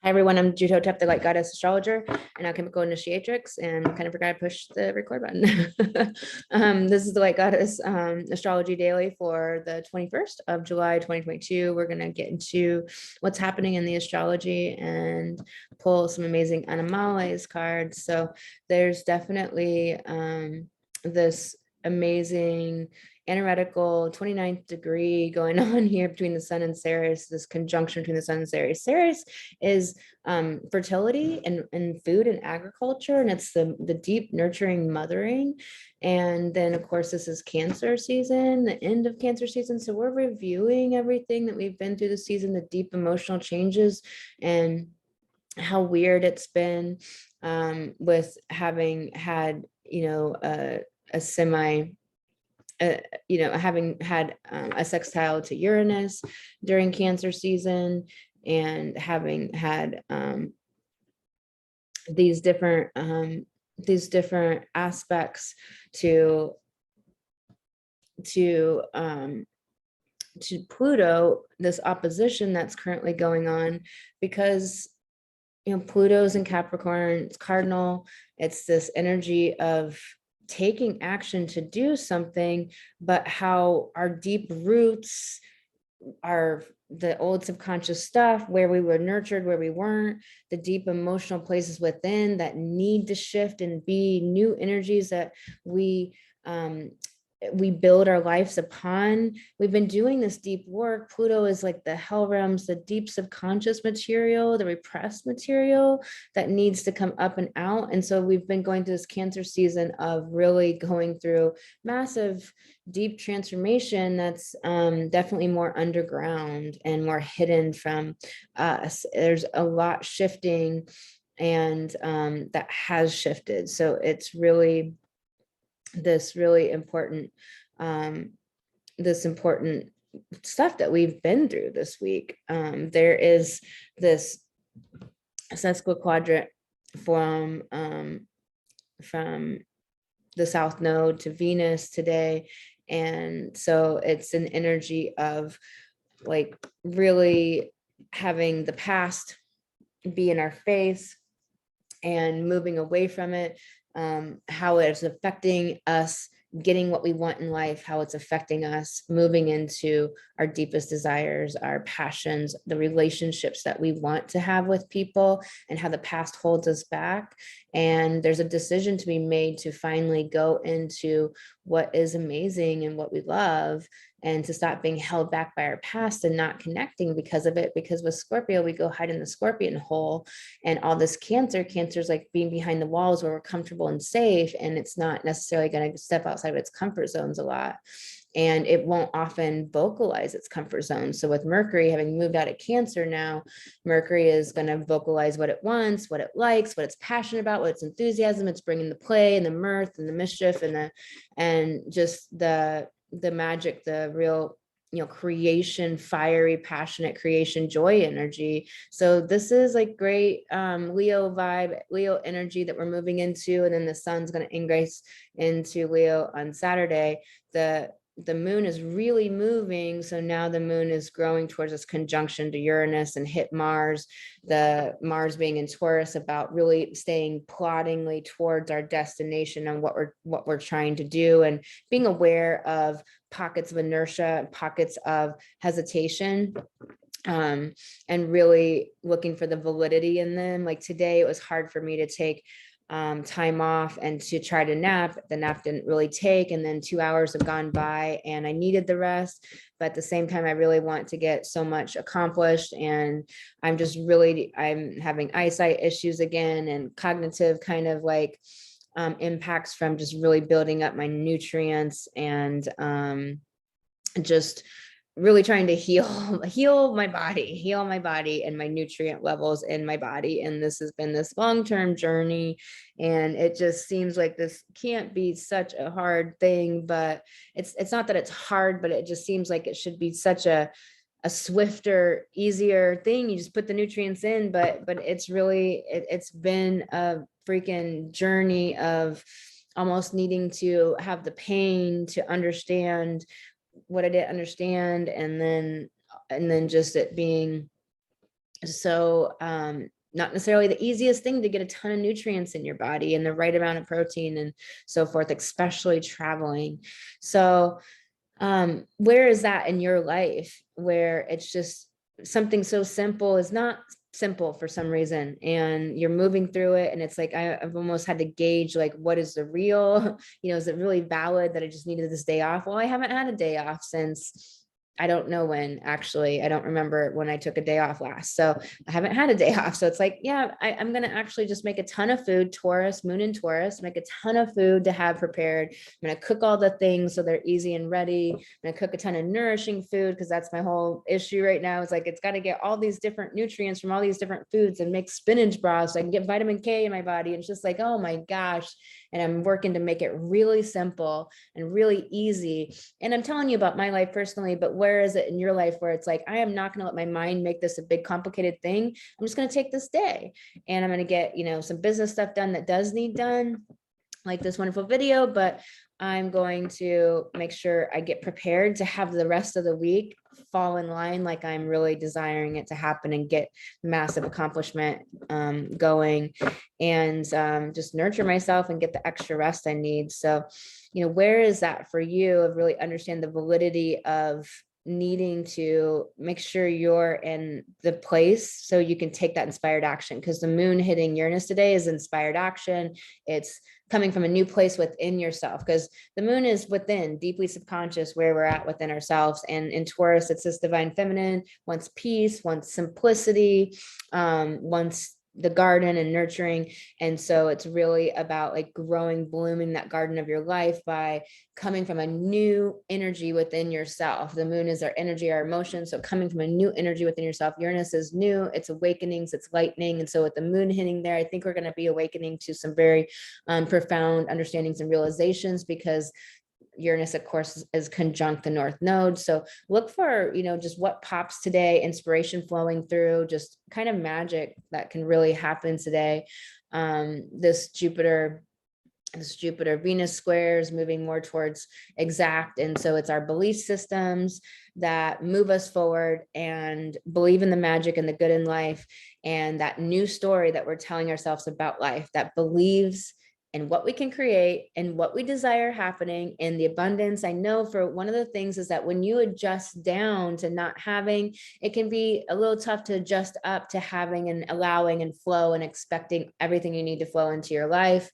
Hi everyone, I'm Jutotep, the Light Goddess Astrologer and Alchemical Initiatrix, and kind of forgot to push the record button. This is the Light Goddess Astrology Daily for the 21st of July, 2022. We're going to get into what's happening in the astrology and pull some amazing Animales cards. So there's definitely this amazing analytical 29th degree going on here between the sun and Ceres, this conjunction between the sun and Ceres. Ceres is fertility and food and agriculture, and it's the deep nurturing mothering. And then of course this is Cancer season, the end of Cancer season, so we're reviewing everything that we've been through this season, the deep emotional changes and how weird it's been with having had a semi having had a sextile to Uranus during Cancer season, and having had these different aspects to Pluto, this opposition that's currently going on, because Pluto's in Capricorn, it's cardinal, it's this energy of taking action to do something, but how our deep roots are the old subconscious stuff, where we were nurtured, where we weren't, the deep emotional places within that need to shift and be new energies that we build our lives upon. We've been doing this deep work. Pluto is like the hell realms, the deep subconscious material, the repressed material that needs to come up and out. And so we've been going through this Cancer season of really going through massive deep transformation that's definitely more underground and more hidden from us. There's a lot shifting, and that has shifted. So it's really this really important stuff that we've been through this week. There is this sesquiquadrant from the South Node to Venus today, and so it's an energy of like really having the past be in our face and moving away from it, how it's affecting us getting what we want in life, how it's affecting us moving into our deepest desires, our passions, the relationships that we want to have with people, and how the past holds us back. And there's a decision to be made to finally go into what is amazing and what we love, and to stop being held back by our past and not connecting because of it. Because with Scorpio, we go hide in the scorpion hole, and all this Cancer's like being behind the walls where we're comfortable and safe, and it's not necessarily going to step outside of its comfort zones a lot, and it won't often vocalize its comfort zone. So with Mercury having moved out of Cancer now, Mercury is going to vocalize what it wants, what it likes, what it's passionate about, what its enthusiasm, it's bringing the play and the mirth and the mischief and just the magic, the real creation, fiery, passionate creation, joy energy. So this is like great Leo vibe, Leo energy that we're moving into. And then the sun's going to ingress into Leo on Saturday. The moon is really moving. So now the moon is growing towards this conjunction to Uranus and hit Mars, the Mars being in Taurus, about really staying ploddingly towards our destination and what we're trying to do, and being aware of pockets of inertia, pockets of hesitation, and really looking for the validity in them. Like today, it was hard for me to take time off and to try to nap. The nap didn't really take, and then 2 hours have gone by and I needed the rest, but at the same time I really want to get so much accomplished, and I'm having eyesight issues again, and cognitive kind of like impacts from just really building up my nutrients, and just really trying to heal my body and my nutrient levels in my body. And this has been this long-term journey, and it just seems like this can't be such a hard thing, but it's not that it's hard, but it just seems like it should be such a swifter, easier thing. You just put the nutrients in, but it's really it's been a freaking journey of almost needing to have the pain to understand what I didn't understand, and then just it being so not necessarily the easiest thing to get a ton of nutrients in your body and the right amount of protein and so forth, especially traveling. So where is that in your life where it's just something so simple is not simple for some reason, and you're moving through it, and it's like I've almost had to gauge, like, what is the real, is it really valid that I just needed this day off? Well, I haven't had a day off since I don't know when. Actually, I don't remember when I took a day off last. So I haven't had a day off. So it's like, yeah, I'm going to actually just make a ton of food, Taurus, moon in Taurus, make a ton of food to have prepared. I'm going to cook all the things so they're easy and ready. I'm going to cook a ton of nourishing food, because that's my whole issue right now. It's like, it's got to get all these different nutrients from all these different foods, and make spinach broth so I can get vitamin K in my body. And it's just like, oh my gosh. And I'm working to make it really simple and really easy. And I'm telling you about my life personally, but where is it in your life where it's like, I am not going to let my mind make this a big complicated thing. I'm just going to take this day and I'm going to get, some business stuff done that does need done, like this wonderful video, but I'm going to make sure I get prepared to have the rest of the week fall in line like I'm really desiring it to happen, and get massive accomplishment going, and just nurture myself and get the extra rest I need. So, where is that for you, of really understand the validity of needing to make sure you're in the place so you can take that inspired action? Because the moon hitting Uranus today is inspired action. It's coming from a new place within yourself, because the moon is within, deeply subconscious, where we're at within ourselves. And in Taurus, it's this divine feminine, wants peace, wants simplicity, wants the garden and nurturing. And so it's really about like growing, blooming that garden of your life by coming from a new energy within yourself. The moon is our energy, our emotions. So coming from a new energy within yourself. Uranus is new, it's awakenings, it's lightning. And so with the moon hitting there, I think we're going to be awakening to some very profound understandings and realizations, because Uranus, of course, is conjunct the North Node. So look for, just what pops today, inspiration flowing through, just kind of magic that can really happen today. This Jupiter Venus square is moving more towards exact. And so it's our belief systems that move us forward and believe in the magic and the good in life. And that new story that we're telling ourselves about life that believes and what we can create and what we desire happening in the abundance. I know for one of the things is that when you adjust down to not having, it can be a little tough to adjust up to having and allowing and flow and expecting everything you need to flow into your life.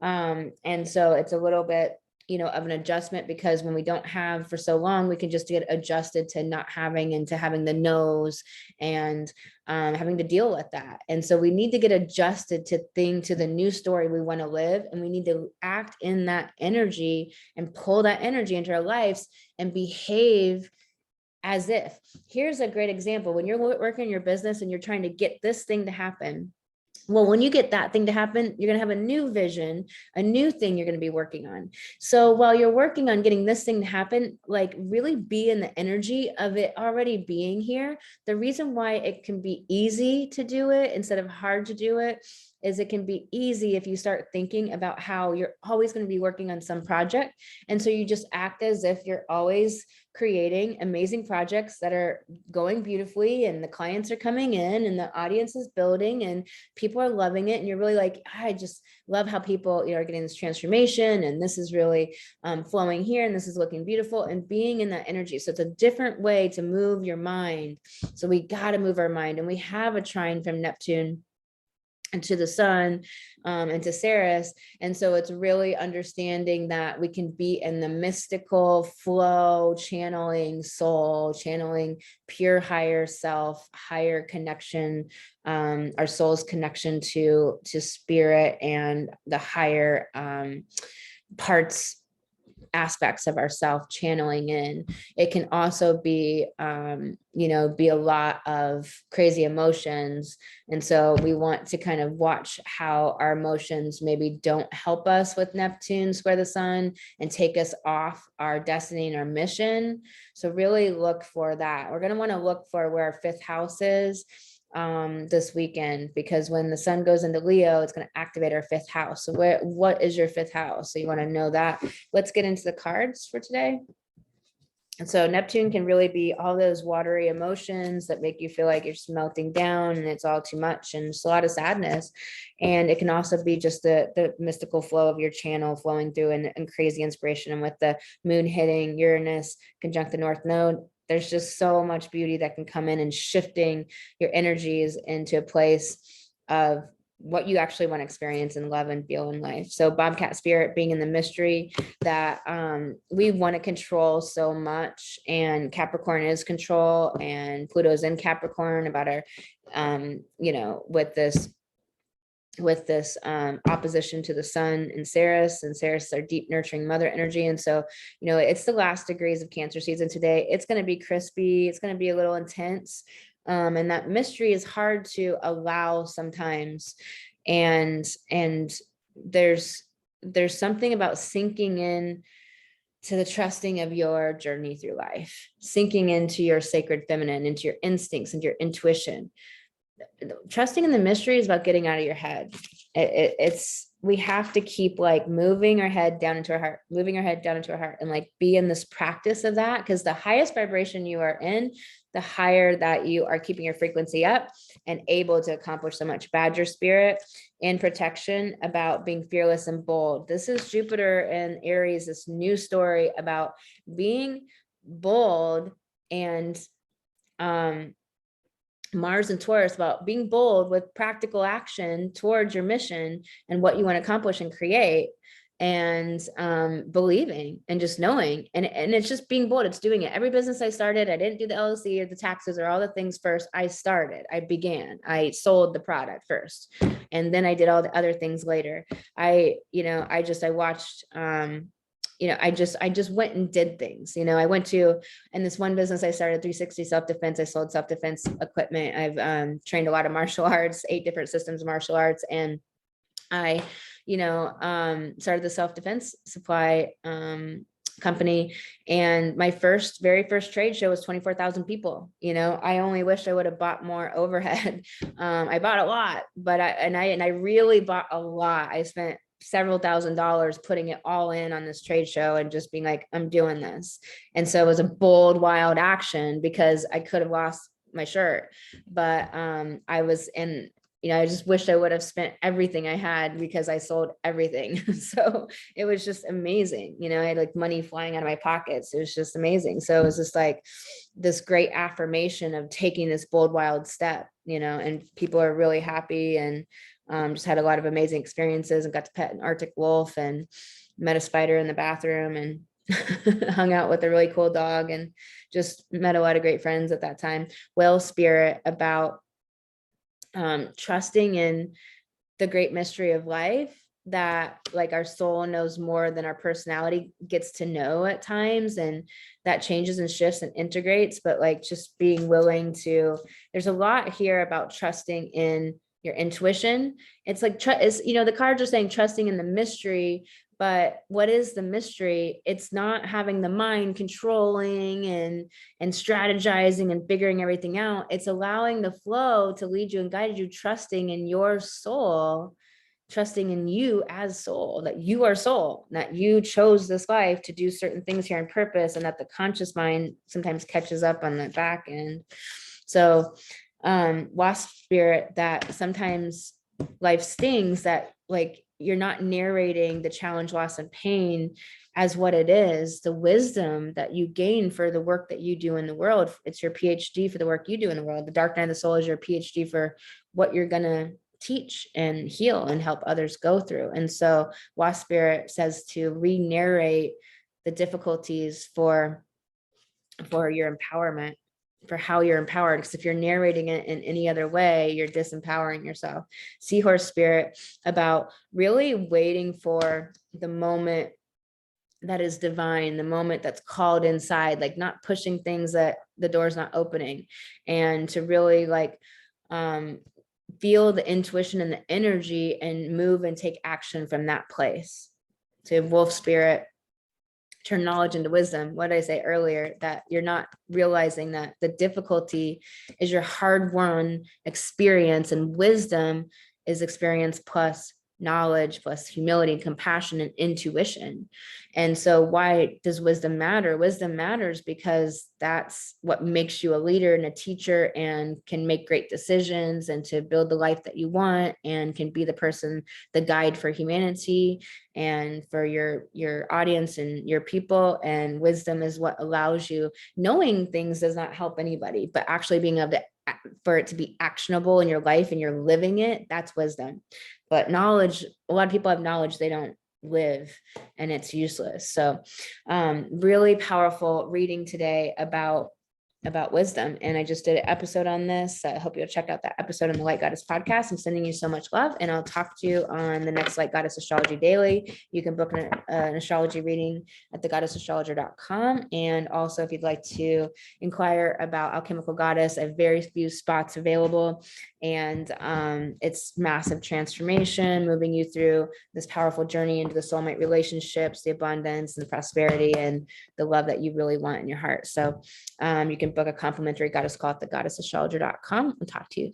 And so it's a little bit, of an adjustment, because when we don't have for so long, we can just get adjusted to not having and to having the no's and having to deal with that. And so we need to get adjusted to the new story we want to live. And we need to act in that energy and pull that energy into our lives and behave as if. Here's a great example. When you're working in your business and you're trying to get this thing to happen, well, when you get that thing to happen, you're going to have a new vision, a new thing you're going to be working on. So while you're working on getting this thing to happen, like really be in the energy of it already being here. The reason why it can be easy to do it instead of hard to do it is it can be easy if you start thinking about how you're always going to be working on some project. And so you just act as if you're always creating amazing projects that are going beautifully, and the clients are coming in and the audience is building and people are loving it. And you're really like, I just love how people are getting this transformation, and this is really flowing here, and this is looking beautiful, and being in that energy. So it's a different way to move your mind. So we got to move our mind, and we have a trine from Neptune and to the sun and to Ceres. And so it's really understanding that we can be in the mystical flow, channeling soul, channeling pure higher self, higher connection, our soul's connection to spirit and the higher aspects of ourself channeling in. It can also be, be a lot of crazy emotions. And so we want to kind of watch how our emotions maybe don't help us with Neptune square the sun and take us off our destiny and our mission. So really look for that. We're going to want to look for where our fifth house is this weekend, because when the sun goes into Leo, it's going to activate our fifth house. So what is your fifth house? So you want to know that. Let's get into the cards for today. And so Neptune can really be all those watery emotions that make you feel like you're just melting down and it's all too much and it's a lot of sadness. And it can also be just the mystical flow of your channel flowing through and crazy inspiration. And with the moon hitting Uranus conjunct the North Node, there's just so much beauty that can come in and shifting your energies into a place of what you actually want to experience and love and feel in life. So Bobcat spirit being in the mystery that we want to control so much, and Capricorn is control, and Pluto's in Capricorn about our with this opposition to the sun and Ceres is our deep nurturing mother energy. And so, it's the last degrees of Cancer season today. It's going to be crispy. It's going to be a little intense. And that mystery is hard to allow sometimes. And there's something about sinking in to the trusting of your journey through life, sinking into your sacred feminine, into your instincts and your intuition. Trusting in the mystery is about getting out of your head. We have to keep like moving our head down into our heart, and like be in this practice of that, because the highest vibration you are in, the higher that you are keeping your frequency up and able to accomplish so much. Badger spirit and protection about being fearless and bold. This is Jupiter and Aries, this new story about being bold, and Mars and Taurus about being bold with practical action towards your mission and what you want to accomplish and create, and believing and just knowing. And it's just being bold. It's doing it. Every business I started, I didn't do the LLC or the taxes or all the things first. I sold the product first, and then I did all the other things later. I watched, I just went and did things. I went to, in this one business I started, 360 self-defense. I sold self-defense equipment. I've trained a lot of martial arts, 8 different systems of martial arts. And I, started the self-defense supply company. And my very first trade show was 24,000 people. I only wish I would have bought more overhead. I bought a lot, but I really bought a lot. I spent several $1,000s putting it all in on this trade show and just being like, I'm doing this. And so it was a bold, wild action, because I could have lost my shirt, but I was in, I just wished I would have spent everything I had, because I sold everything. So it was just amazing. I had like money flying out of my pockets. It was just amazing. So it was just like this great affirmation of taking this bold, wild step, and people are really happy, and just had a lot of amazing experiences, and got to pet an Arctic wolf and met a spider in the bathroom, and hung out with a really cool dog, and just met a lot of great friends at that time. Whale spirit about trusting in the great mystery of life, that like our soul knows more than our personality gets to know at times, and that changes and shifts and integrates. But like just being willing to, there's a lot here about trusting in your intuition. It's like, the cards are saying trusting in the mystery, but what is the mystery? It's not having the mind controlling and strategizing and figuring everything out. It's allowing the flow to lead you and guide you, trusting in your soul, trusting in you as soul, that you are soul, that you chose this life to do certain things here on purpose, and that the conscious mind sometimes catches up on the back end. So wasp spirit, that sometimes life stings, that like you're not narrating the challenge, loss, and pain as what it is, the wisdom that you gain for the work that you do in the world. It's your PhD for the work you do in the world. The dark night of the soul is your PhD for what you're going to teach and heal and help others go through. And so wasp spirit says to re-narrate the difficulties for your empowerment, for how you're empowered. Because if you're narrating it in any other way, you're disempowering yourself. Seahorse spirit about really waiting for the moment that is divine, the moment that's called inside, like not pushing things that the door's not opening, and to really like feel the intuition and the energy and move and take action from that place. So wolf spirit, turn knowledge into wisdom. What did I say earlier? That you're not realizing that the difficulty is your hard-won experience, and wisdom is experience plus knowledge plus humility and compassion and intuition. And so why does wisdom matter? Wisdom matters because that's what makes you a leader and a teacher and can make great decisions and to build the life that you want and can be the person, the guide for humanity and for your audience and your people. And wisdom is what allows you. Knowing things does not help anybody, but actually being able to, for it to be actionable in your life and you're living it, that's wisdom. But knowledge, a lot of people have knowledge they don't live, and it's useless. So really powerful reading today about wisdom. And I just did an episode on this. I hope you'll check out that episode on the Light Goddess podcast. I'm sending you so much love, and I'll talk to you on the next Light Goddess Astrology Daily. You can book an astrology reading at thegoddessastrologer.com. And also, if you'd like to inquire about Alchemical Goddess, I have very few spots available. And it's massive transformation, moving you through this powerful journey into the soulmate relationships, the abundance and the prosperity and the love that you really want in your heart. So you can book a complimentary goddess call at thegoddessastrologer.com and talk to you